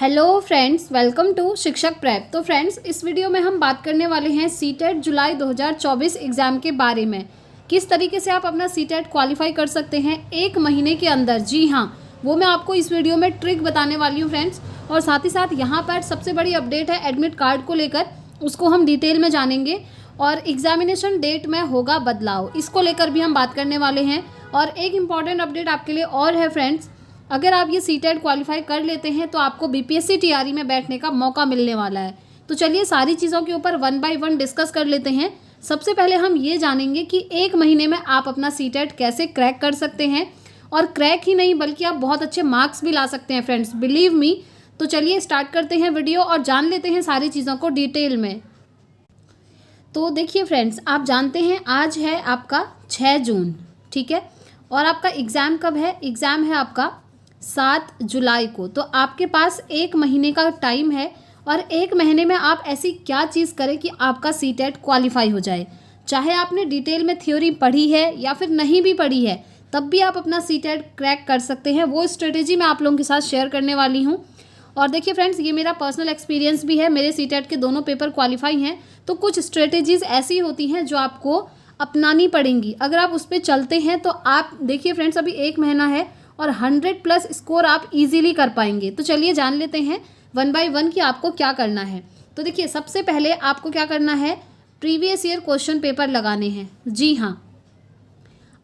Hello friends, welcome to शिक्षक prep. तो friends, इस वीडियो में हम बात करने वाले हैं सीटेट जुलाई 2024 एग्ज़ाम के बारे में। किस तरीके से आप अपना सीटेट क्वालिफाई कर सकते हैं एक महीने के अंदर। जी हाँ, वो मैं आपको इस वीडियो में ट्रिक बताने वाली हूँ फ्रेंड्स। और साथ ही साथ यहाँ पर सबसे बड़ी अपडेट है एडमिट कार्ड को लेकर, उसको हम डिटेल में जानेंगे। और एग्जामिनेशन डेट में होगा बदलाव, इसको लेकर भी हम बात करने वाले हैं। और एक इम्पॉर्टेंट अपडेट आपके लिए और है फ्रेंड्स, अगर आप ये सीटेट क्वालिफाई कर लेते हैं तो आपको बीपीएससी टीआरई में बैठने का मौका मिलने वाला है। तो चलिए सारी चीज़ों के ऊपर वन बाय वन डिस्कस कर लेते हैं। सबसे पहले हम ये जानेंगे कि एक महीने में आप अपना सीटेट कैसे क्रैक कर सकते हैं, और क्रैक ही नहीं बल्कि आप बहुत अच्छे मार्क्स भी ला सकते हैं फ्रेंड्स, बिलीव मी। तो चलिए स्टार्ट करते हैं वीडियो और जान लेते हैं सारी चीज़ों को डिटेल में। तो देखिए फ्रेंड्स, आप जानते हैं आज है आपका 6 जून, ठीक है। और आपका एग्ज़ाम कब है? एग्ज़ाम है आपका 7 जुलाई को। तो आपके पास एक महीने का टाइम है, और एक महीने में आप ऐसी क्या चीज़ करें कि आपका सीटेट क्वालिफाई हो जाए। चाहे आपने डिटेल में थ्योरी पढ़ी है या फिर नहीं भी पढ़ी है, तब भी आप अपना सीटेट क्रैक कर सकते हैं। वो स्ट्रेटेजी मैं आप लोगों के साथ शेयर करने वाली हूँ। और देखिए फ्रेंड्स, ये मेरा पर्सनल एक्सपीरियंस भी है, मेरे सीटेट के दोनों पेपर क्वालिफाई हैं। तो कुछ स्ट्रेटेजीज़ ऐसी होती हैं जो आपको अपनानी पड़ेंगी। अगर आप उस पर चलते हैं तो आप देखिए फ्रेंड्स, अभी एक महीना है और 100+ स्कोर आप इजीली कर पाएंगे। तो चलिए जान लेते हैं वन बाय वन कि आपको क्या करना है। तो देखिए, सबसे पहले आपको क्या करना है, प्रीवियस ईयर क्वेश्चन पेपर लगाने हैं। जी हाँ,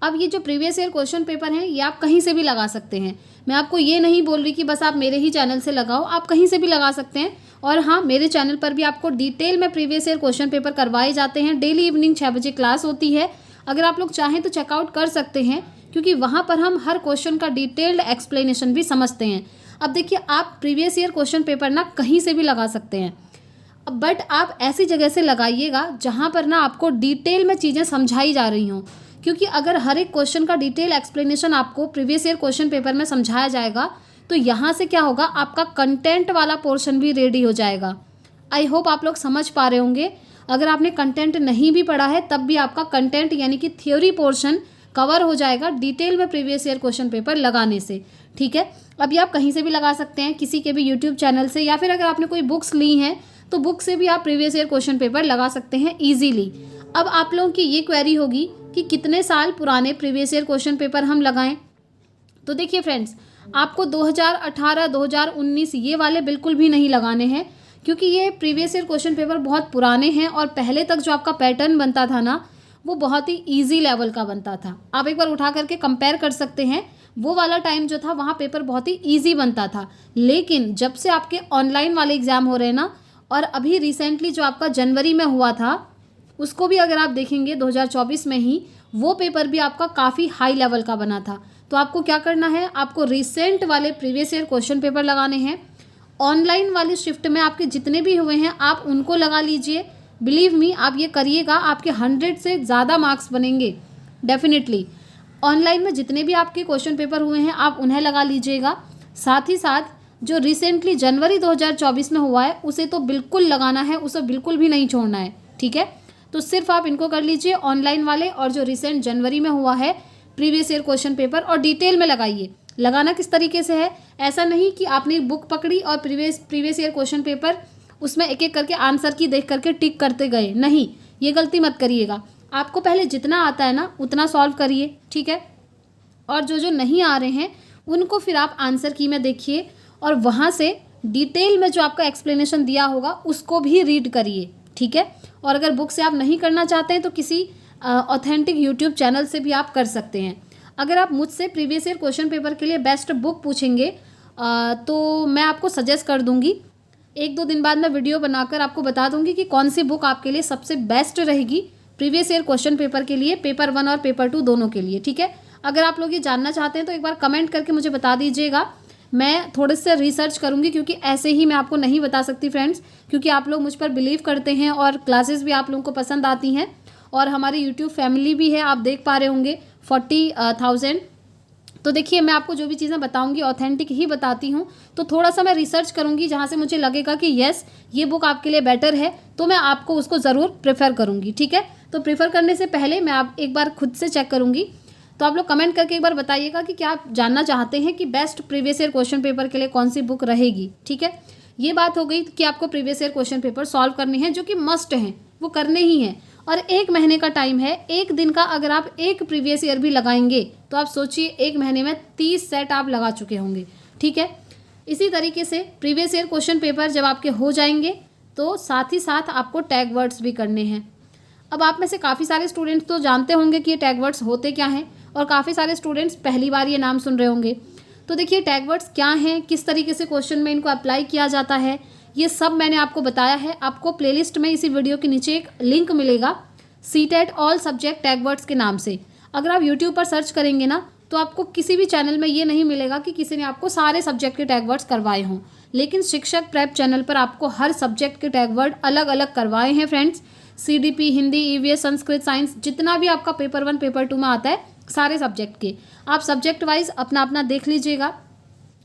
अब ये जो प्रीवियस ईयर क्वेश्चन पेपर हैं ये आप कहीं से भी लगा सकते हैं। मैं आपको ये नहीं बोल रही कि बस आप मेरे ही चैनल से लगाओ, आप कहीं से भी लगा सकते हैं। और हाँ, मेरे चैनल पर भी आपको डिटेल में प्रीवियस ईयर क्वेश्चन पेपर करवाए जाते हैं। डेली इवनिंग 6 बजे क्लास होती है। अगर आप लोग चाहें तो चेकआउट कर सकते हैं, क्योंकि वहाँ पर हम हर क्वेश्चन का डिटेल्ड एक्सप्लेनेशन भी समझते हैं। अब देखिए, आप प्रीवियस ईयर क्वेश्चन पेपर ना कहीं से भी लगा सकते हैं, बट आप ऐसी जगह से लगाइएगा जहाँ पर ना आपको डिटेल में चीज़ें समझाई जा रही हों। क्योंकि अगर हर एक क्वेश्चन का डिटेल एक्सप्लेनेशन आपको प्रीवियस ईयर क्वेश्चन पेपर में समझाया जाएगा, तो यहाँ से क्या होगा, आपका कंटेंट वाला पोर्शन भी रेडी हो जाएगा। आई होप आप लोग समझ पा रहे होंगे। अगर आपने कंटेंट नहीं भी पढ़ा है तब भी आपका कंटेंट यानी कि थ्योरी पोर्शन कवर हो जाएगा डिटेल में प्रीवियस ईयर क्वेश्चन पेपर लगाने से, ठीक है। अभी आप कहीं से भी लगा सकते हैं, किसी के भी यूट्यूब चैनल से, या फिर अगर आपने कोई बुक्स ली हैं तो बुक से भी आप प्रीवियस ईयर क्वेश्चन पेपर लगा सकते हैं ईजीली। अब आप लोगों की ये क्वेरी होगी कि कितने साल पुराने प्रीवियस ईयर क्वेश्चन पेपर हम लगाएं। तो देखिए फ्रेंड्स, आपको 2018, 2019 ये वाले बिल्कुल भी नहीं लगाने हैं, क्योंकि ये प्रीवियस ईयर क्वेश्चन पेपर बहुत पुराने हैं। और पहले तक जो आपका पैटर्न बनता था ना, वो बहुत ही ईजी लेवल का बनता था। आप एक बार उठा करके कंपेयर कर सकते हैं, वो वाला टाइम जो था वहाँ पेपर बहुत ही ईजी बनता था। लेकिन जब से आपके ऑनलाइन वाले एग्ज़ाम हो रहे हैं ना, और अभी रिसेंटली जो आपका जनवरी में हुआ था, उसको भी अगर आप देखेंगे 2024 में ही, वो पेपर भी आपका काफ़ी हाई लेवल का बना था। तो आपको क्या करना है, आपको रिसेंट वाले प्रीवियस ईयर क्वेश्चन पेपर लगाने हैं। ऑनलाइन वाली शिफ्ट में आपके जितने भी हुए हैं आप उनको लगा लीजिए। बिलीव मी, आप ये करिएगा, आपके 100 से ज़्यादा मार्क्स बनेंगे डेफिनेटली। ऑनलाइन में जितने भी आपके क्वेश्चन पेपर हुए हैं आप उन्हें लगा लीजिएगा। साथ ही साथ जो रिसेंटली जनवरी 2024 में हुआ है उसे तो बिल्कुल लगाना है, उसे बिल्कुल भी नहीं छोड़ना है, ठीक है। तो सिर्फ आप इनको कर लीजिए, ऑनलाइन वाले और जो रिसेंट जनवरी में हुआ है प्रीवियस ईयर क्वेश्चन पेपर, और डिटेल में लगाइए। लगाना किस तरीके से है, ऐसा नहीं कि आपने एक बुक पकड़ी और प्रीवियस ईयर क्वेश्चन पेपर उसमें एक एक करके आंसर की देख करके टिक करते गए। नहीं, ये गलती मत करिएगा। आपको पहले जितना आता है ना उतना सॉल्व करिए, ठीक है। और जो जो नहीं आ रहे हैं उनको फिर आप आंसर की में देखिए, और वहाँ से डिटेल में जो आपका एक्सप्लेनेशन दिया होगा उसको भी रीड करिए, ठीक है। और अगर बुक से आप नहीं करना चाहते हैं तो किसी ऑथेंटिक यूट्यूब चैनल से भी आप कर सकते हैं। अगर आप मुझसे प्रीवियस ईयर क्वेश्चन पेपर के लिए बेस्ट बुक पूछेंगे तो मैं आपको सजेस्ट कर दूंगी। 1-2 दिन बाद मैं वीडियो बनाकर आपको बता दूंगी कि कौन सी बुक आपके लिए सबसे बेस्ट रहेगी प्रीवियस ईयर क्वेश्चन पेपर के लिए, पेपर 1 और पेपर 2 दोनों के लिए, ठीक है। अगर आप लोग ये जानना चाहते हैं तो एक बार कमेंट करके मुझे बता दीजिएगा, मैं थोड़े से रिसर्च करूंगी, क्योंकि ऐसे ही मैं आपको नहीं बता सकती फ्रेंड्स, क्योंकि आप लोग मुझ पर बिलीव करते हैं और क्लासेस भी आप लोगों को पसंद आती हैं। और हमारी यूट्यूब फैमिली भी है, आप देख पा रहे होंगे 40,000। तो देखिए, मैं आपको जो भी चीज़ें बताऊंगी ऑथेंटिक ही बताती हूँ। तो थोड़ा सा मैं रिसर्च करूँगी, जहाँ से मुझे लगेगा कि येस ये बुक आपके लिए बेटर है तो मैं आपको उसको ज़रूर प्रेफर करूँगी, ठीक है। तो प्रेफर करने से पहले मैं आप एक बार खुद से चेक करूँगी। तो आप लोग कमेंट करके एक बार बताइएगा कि क्या आप जानना चाहते हैं कि best previous year question paper के लिए कौन सी बुक रहेगी। ठीक है, ये बात हो गई कि आपको previous year question paper solve करने हैं, जो कि मस्ट हैं, वो करने ही हैं। और 1 महीने का टाइम है। 1 दिन का अगर आप एक प्रीवियस ईयर भी लगाएंगे तो आप सोचिए 1 महीने में 30 सेट आप लगा चुके होंगे। ठीक है, इसी तरीके से प्रीवियस ईयर क्वेश्चन पेपर जब आपके हो जाएंगे तो साथ ही साथ आपको टैग वर्ड्स भी करने हैं। अब आप में से काफ़ी सारे स्टूडेंट्स तो जानते होंगे कि ये टैग वर्ड्स होते क्या हैं, और काफ़ी सारे स्टूडेंट्स पहली बार ये नाम सुन रहे होंगे। तो देखिए टैग वर्ड्स क्या हैं, किस तरीके से क्वेश्चन में इनको अप्लाई किया जाता है, ये सब मैंने आपको बताया है। आपको प्लेलिस्ट में इसी वीडियो के नीचे एक लिंक मिलेगा CTET all subject tag words के नाम से। अगर आप यूट्यूब पर सर्च करेंगे ना तो आपको किसी भी चैनल में ये नहीं मिलेगा कि किसी ने आपको सारे सब्जेक्ट के टैग वर्ड्स करवाए हों, लेकिन शिक्षक प्रेप चैनल पर आपको हर सब्जेक्ट के टैग वर्ड अलग अलग करवाए हैं friends. CDP, Hindi, EVS, Sanskrit, science, जितना भी आपका पेपर 1 पेपर 2 में आता है सारे सब्जेक्ट के, आप सब्जेक्ट वाइज अपना अपना देख लीजिएगा।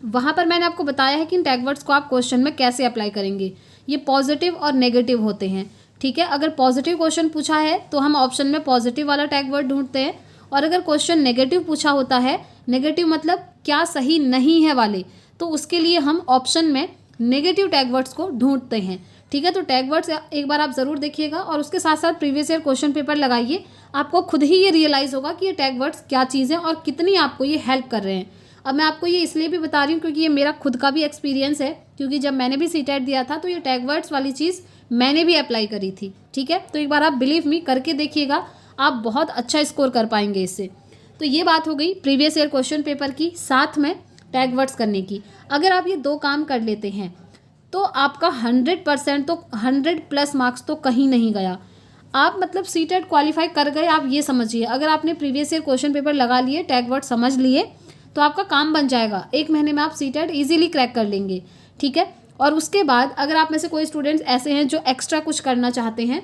वहाँ पर मैंने आपको बताया है कि इन टैग वर्ड्स को आप क्वेश्चन में कैसे अप्लाई करेंगे। ये पॉजिटिव और नेगेटिव होते हैं। ठीक है, अगर पॉजिटिव क्वेश्चन पूछा है तो हम ऑप्शन में पॉजिटिव वाला टैग वर्ड ढूंढते हैं, और अगर क्वेश्चन नेगेटिव पूछा होता है, नेगेटिव मतलब क्या सही नहीं है वाले, तो उसके लिए हम ऑप्शन में नेगेटिव टैग वर्ड्स को ढूंढते हैं। ठीक है, तो टैग वर्ड्स एक बार आप ज़रूर देखिएगा और उसके साथ साथ प्रीवियस ईयर क्वेश्चन पेपर लगाइए। आपको खुद ही ये रियलाइज़ होगा कि ये टैग वर्ड्स क्या चीज़ हैं और कितनी आपको ये हेल्प कर रहे हैं। अब मैं आपको ये इसलिए भी बता रही हूँ क्योंकि ये मेरा खुद का भी एक्सपीरियंस है, क्योंकि जब मैंने भी सीटेट दिया था तो ये टैग वर्ड्स वाली चीज़ मैंने भी अप्लाई करी थी। ठीक है, तो एक बार आप बिलीव मी करके देखिएगा, आप बहुत अच्छा स्कोर कर पाएंगे इससे। तो ये बात हो गई प्रीवियस ईयर क्वेश्चन पेपर की, साथ में टैग वर्ड्स करने की। अगर आप ये 2 काम कर लेते हैं तो आपका 100% तो 100+ मार्क्स तो कहीं नहीं गया। आप मतलब सीटेट क्वालिफाई कर गए, आप ये समझिए। अगर आपने प्रीवियस ईयर क्वेश्चन पेपर लगा लिए, टैग वर्ड समझ लिए, तो आपका काम बन जाएगा। 1 महीने में आप सीटेट ईजिली क्रैक कर लेंगे। ठीक है, और उसके बाद अगर आप में से कोई स्टूडेंट्स ऐसे हैं जो एक्स्ट्रा कुछ करना चाहते हैं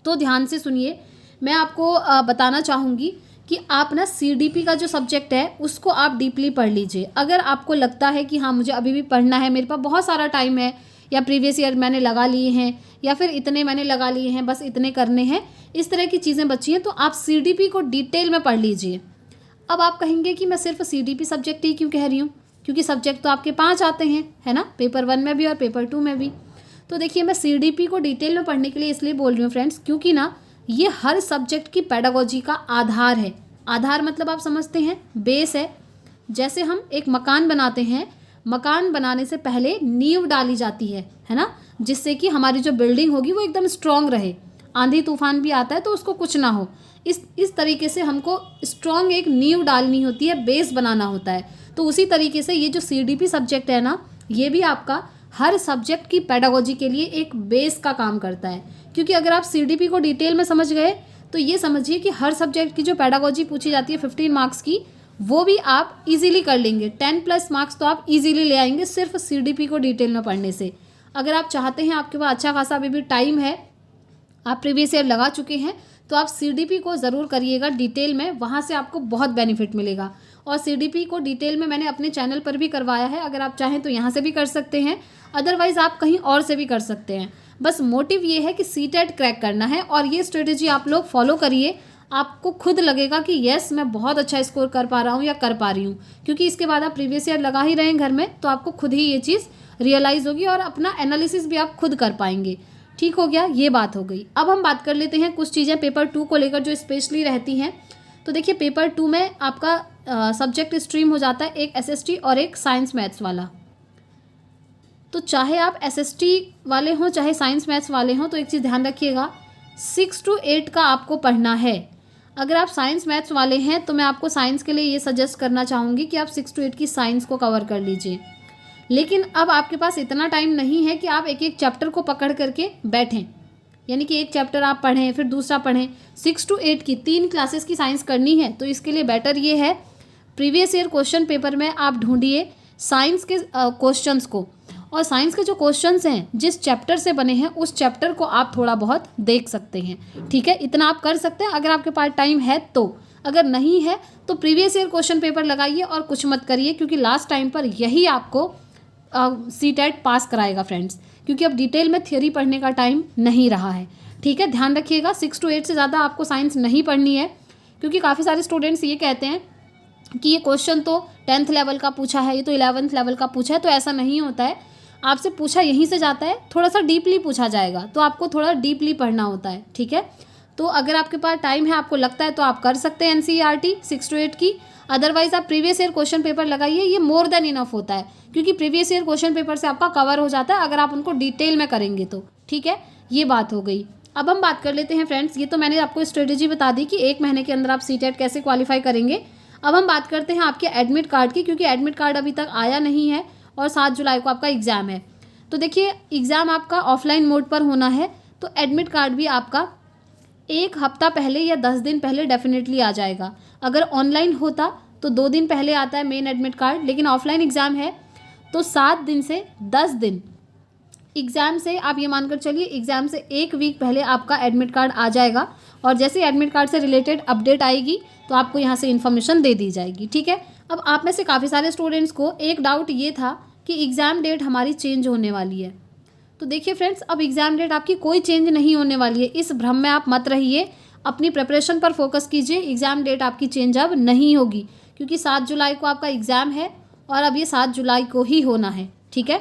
तो ध्यान से सुनिए। मैं आपको बताना चाहूँगी कि आप ना CDP का जो सब्जेक्ट है उसको आप डीपली पढ़ लीजिए। अगर आपको लगता है कि हाँ मुझे अभी भी पढ़ना है, मेरे पास बहुत सारा टाइम है, या प्रीवियस ईयर मैंने लगा लिए हैं, या फिर इतने मैंने लगा लिए हैं, बस इतने करने हैं, इस तरह की चीज़ें बची हैं, तो आप CDP को डिटेल में पढ़ लीजिए। अब आप कहेंगे कि मैं सिर्फ CDP सब्जेक्ट ही क्यों कह रही हूँ, क्योंकि सब्जेक्ट तो आपके 5 आते हैं, है ना, पेपर 1 में भी और पेपर 2 में भी। तो देखिए मैं CDP को डिटेल में पढ़ने के लिए इसलिए बोल रही हूँ फ्रेंड्स, क्योंकि ना ये हर सब्जेक्ट की पेडागोजी का आधार है। आधार मतलब आप समझते हैं, बेस है। जैसे हम एक मकान बनाते हैं, मकान बनाने से पहले नींव डाली जाती है ना, जिससे कि हमारी जो बिल्डिंग होगी वो एकदम स्ट्रॉन्ग रहे, आंधी तूफान भी आता है तो उसको कुछ ना हो। इस तरीके से हमको स्ट्रॉन्ग एक नींव डालनी होती है, बेस बनाना होता है। तो उसी तरीके से ये जो CDP सब्जेक्ट है ना, ये भी आपका हर सब्जेक्ट की पेडागोजी के लिए एक बेस का काम करता है। क्योंकि अगर आप CDP को डिटेल में समझ गए तो ये समझिए कि हर सब्जेक्ट की जो पेडागोजी पूछी जाती है 15 मार्क्स की, वो भी आप इजीली कर लेंगे। 10+ मार्क्स तो आप इजीली ले आएंगे सिर्फ CDP को डिटेल में पढ़ने से। अगर आप चाहते हैं, आपके पास अच्छा खासा अभी भी टाइम है, आप प्रीवियस ईयर लगा चुके हैं, तो आप CDP को ज़रूर करिएगा डिटेल में, वहाँ से आपको बहुत बेनिफिट मिलेगा। और CDP को डिटेल में मैंने अपने चैनल पर भी करवाया है, अगर आप चाहें तो यहाँ से भी कर सकते हैं, अदरवाइज़ आप कहीं और से भी कर सकते हैं। बस मोटिव ये है कि सीटेट क्रैक करना है, और ये स्ट्रेटेजी आप लोग फॉलो करिए, आपको खुद लगेगा कि यस मैं बहुत अच्छा स्कोर कर पा रहा हूँ या कर पा रही हूँ। क्योंकि इसके बाद आप प्रीवियस ईयर लगा ही रहे हैं घर में, तो आपको खुद ही ये चीज़ रियलाइज़ होगी और अपना एनालिसिस भी आप खुद कर पाएंगे। ठीक हो गया, ये बात हो गई। अब हम बात कर लेते हैं कुछ चीज़ें पेपर 2 को लेकर जो स्पेशली रहती हैं। तो देखिए पेपर 2 में आपका सब्जेक्ट स्ट्रीम हो जाता है एक SST और एक साइंस मैथ्स वाला। तो चाहे आप SST वाले हों चाहे साइंस मैथ्स वाले हों, तो एक चीज़ ध्यान रखिएगा, 6 to 8 का आपको पढ़ना है। अगर आप साइंस मैथ्स वाले हैं तो मैं आपको साइंस के लिए ये सजेस्ट करना चाहूँगी कि आप 6 to 8 की साइंस को कवर कर लीजिए। लेकिन अब आपके पास इतना टाइम नहीं है कि आप एक एक चैप्टर को पकड़ करके बैठें, यानी कि एक चैप्टर आप पढ़ें फिर दूसरा पढ़ें। 6 to 8 की 3 क्लासेस की साइंस करनी है, तो इसके लिए बेटर ये है प्रीवियस ईयर क्वेश्चन पेपर में आप ढूंढिए साइंस के क्वेश्चंस को, और साइंस के जो क्वेश्चंस हैं जिस चैप्टर से बने हैं उस चैप्टर को आप थोड़ा बहुत देख सकते हैं। ठीक है, इतना आप कर सकते हैं अगर आपके पास टाइम है तो। अगर नहीं है तो प्रीवियस ईयर क्वेश्चन पेपर लगाइए और कुछ मत करिए, क्योंकि लास्ट टाइम पर यही आपको सीटेट पास कराएगा फ्रेंड्स, क्योंकि अब डिटेल में थ्योरी पढ़ने का टाइम नहीं रहा है। ठीक है, ध्यान रखिएगा 6 to 8 से ज़्यादा आपको साइंस नहीं पढ़नी है, क्योंकि काफ़ी सारे स्टूडेंट्स ये कहते हैं कि ये क्वेश्चन तो 10th लेवल का पूछा है, ये तो 11th लेवल का पूछा है। तो ऐसा नहीं होता है, आपसे पूछा यहीं से जाता है, थोड़ा सा डीपली पूछा जाएगा, तो आपको थोड़ा डीपली पढ़ना होता है, ठीक है। तो अगर आपके पास टाइम है, आपको लगता है, तो आप कर सकते हैं NCERT 6 to 8 की। अदरवाइज आप प्रीवियस ईयर क्वेश्चन पेपर लगाइए, ये मोर देन इनफ होता है, क्योंकि प्रीवियस ईयर क्वेश्चन पेपर से आपका कवर हो जाता है अगर आप उनको डिटेल में करेंगे तो, ठीक है। ये बात हो गई। अब हम बात कर लेते हैं फ्रेंड्स, ये तो मैंने आपको स्ट्रेटेजी बता दी कि 1 महीने के अंदर आप CTET कैसे क्वालिफाई करेंगे। अब हम बात करते हैं आपके एडमिट कार्ड की, क्योंकि एडमिट कार्ड अभी तक आया नहीं है और 7 जुलाई को आपका एग्ज़ाम है। तो देखिए, एग्ज़ाम आपका ऑफलाइन मोड पर होना है, तो एडमिट कार्ड भी आपका 1 हफ्ता पहले या 10 दिन पहले डेफिनेटली आ जाएगा। अगर ऑनलाइन होता तो 2 दिन पहले आता है मेन एडमिट कार्ड, लेकिन ऑफलाइन एग्ज़ाम है तो 7 दिन से 10 दिन, एग्ज़ाम से आप ये मानकर चलिए एग्ज़ाम से 1 वीक पहले आपका एडमिट कार्ड आ जाएगा। और जैसे एडमिट कार्ड से रिलेटेड अपडेट आएगी तो आपको यहाँ से इन्फॉर्मेशन दे दी जाएगी, ठीक है। अब आप में से काफ़ी सारे स्टूडेंट्स को एक डाउट ये था कि एग्ज़ाम डेट हमारी चेंज होने वाली है। तो देखिए फ्रेंड्स, अब एग्ज़ाम डेट आपकी कोई चेंज नहीं होने वाली है, इस भ्रम में आप मत रहिए, अपनी प्रिपरेशन पर फोकस कीजिए। एग्ज़ाम डेट आपकी चेंज अब नहीं होगी, क्योंकि 7 जुलाई को आपका एग्ज़ाम है और अब ये 7 जुलाई को ही होना है, ठीक है।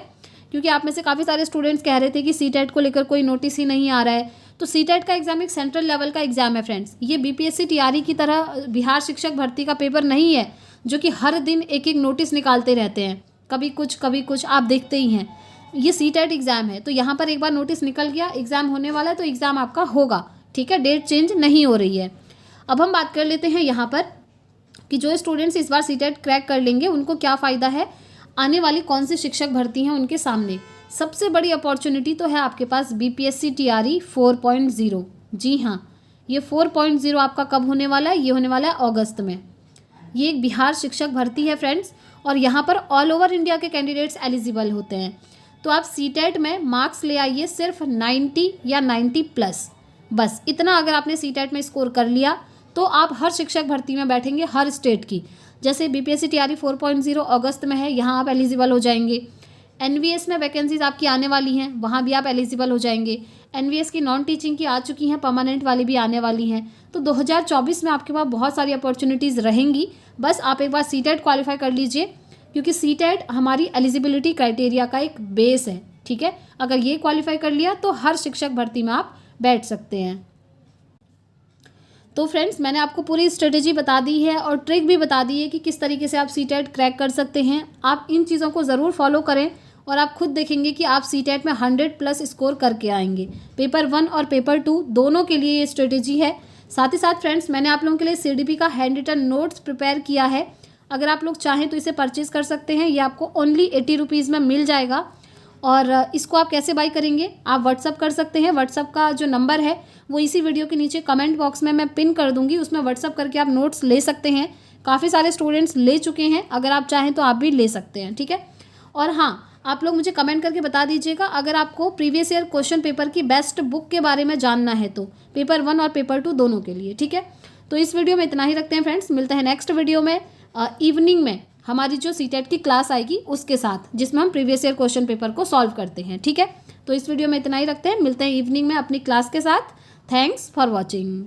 क्योंकि आप में से काफ़ी सारे स्टूडेंट्स कह रहे थे कि CTET को लेकर कोई नोटिस ही नहीं आ रहा है। तो CTET का एग्ज़ाम एक सेंट्रल लेवल का एग्ज़ाम है फ्रेंड्स, ये BPSC TRE की तरह बिहार शिक्षक भर्ती का पेपर नहीं है, जो कि हर दिन एक एक नोटिस निकालते रहते हैं, कभी कुछ आप देखते ही हैं। ये CTET एग्ज़ाम है, तो यहाँ पर एक बार नोटिस निकल गया, एग्ज़ाम होने वाला है, तो एग्ज़ाम आपका होगा, ठीक है। डेट चेंज नहीं हो रही है। अब हम बात कर लेते हैं यहाँ पर कि जो स्टूडेंट्स इस बार CTET क्रैक कर लेंगे उनको क्या फ़ायदा है, आने वाली कौन सी शिक्षक भर्ती हैं उनके सामने। सबसे बड़ी अपॉर्चुनिटी तो है आपके पास BPSC TRE 4.0। जी हाँ, ये 4.0 आपका कब होने वाला है, ये होने वाला है अगस्त में। ये एक बिहार शिक्षक भर्ती है फ्रेंड्स, और यहाँ पर ऑल ओवर इंडिया के कैंडिडेट्स एलिजिबल होते हैं। तो आप CTET में मार्क्स ले आइए सिर्फ 90 या 90+, बस इतना अगर आपने CTET में स्कोर कर लिया तो आप हर शिक्षक भर्ती में बैठेंगे, हर स्टेट की। जैसे BPSC TRE 4.0 अगस्त में है, यहाँ आप एलिजिबल हो जाएंगे। NVS में वैकेंसीज आपकी आने वाली हैं, वहाँ भी आप एलिजिबल हो जाएंगे। NVS की नॉन टीचिंग की आ चुकी हैं, परमानेंट वाली भी आने वाली हैं। तो 2024 में आपके पास बहुत सारी अपॉर्चुनिटीज़ रहेंगी, बस आप एक बार CTET क्वालिफाई कर लीजिए, क्योंकि CTET हमारी एलिजिबिलिटी क्राइटेरिया का एक बेस है, ठीक है। अगर ये क्वालिफाई कर लिया तो हर शिक्षक भर्ती में आप बैठ सकते हैं। तो फ्रेंड्स, मैंने आपको पूरी स्ट्रेटेजी बता दी है और ट्रिक भी बता दी है कि किस तरीके से आप CTET क्रैक कर सकते हैं। आप इन चीज़ों को ज़रूर फॉलो करें और आप खुद देखेंगे कि आप CTET में 100+ स्कोर करके आएंगे। पेपर 1 और पेपर 2 दोनों के लिए ये स्ट्रेटेजी है। साथ ही साथ फ्रेंड्स, मैंने आप लोगों के लिए CDP का हैंड रिटन नोट्स प्रिपेयर किया है, अगर आप लोग चाहें तो इसे परचेज़ कर सकते हैं। ये आपको ओनली 80 रुपीज़ में मिल जाएगा। और इसको आप कैसे बाई करेंगे, आप व्हाट्सअप कर सकते हैं। व्हाट्सअप का जो नंबर है वो इसी वीडियो के नीचे कमेंट बॉक्स में मैं पिन कर दूंगी, उसमें व्हाट्सअप करके आप नोट्स ले सकते हैं। काफ़ी सारे स्टूडेंट्स ले चुके हैं, अगर आप चाहें तो आप भी ले सकते हैं, ठीक है। और हाँ, आप लोग मुझे कमेंट करके बता दीजिएगा अगर आपको प्रीवियस ईयर क्वेश्चन पेपर की बेस्ट बुक के बारे में जानना है, तो पेपर 1 और पेपर 2 दोनों के लिए, ठीक है। तो इस वीडियो में इतना ही रखते हैं फ्रेंड्स, मिलते हैं नेक्स्ट वीडियो में इवनिंग में हमारी जो CTET की क्लास आएगी उसके साथ, जिसमें हम प्रीवियस ईयर क्वेश्चन पेपर को सॉल्व करते हैं, ठीक है। तो इस वीडियो में इतना ही रखते हैं, मिलते हैं इवनिंग में अपनी क्लास के साथ। Thanks for watching.